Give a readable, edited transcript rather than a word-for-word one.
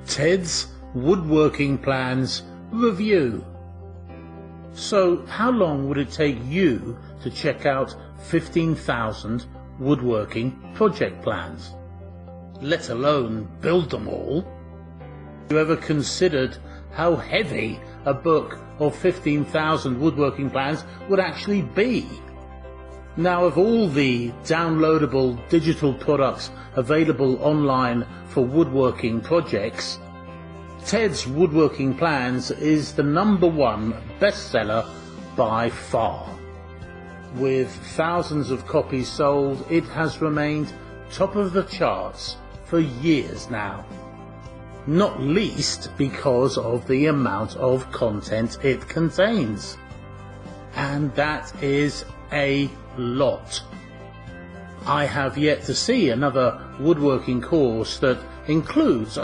Ted's Woodworking Plans Review. So how long would it take you to check out 15,000 woodworking project plans, let alone build them all? Have you ever considered how heavy a book of 15,000 woodworking plans would actually be? Now, of all the downloadable digital products available online for woodworking projects, Ted's Woodworking Plans is the #1 bestseller by far. With thousands of copies sold, it has remained top of the charts for years now, not least because of the amount of content it contains. And that is a lot. I have yet to see another woodworking course that includes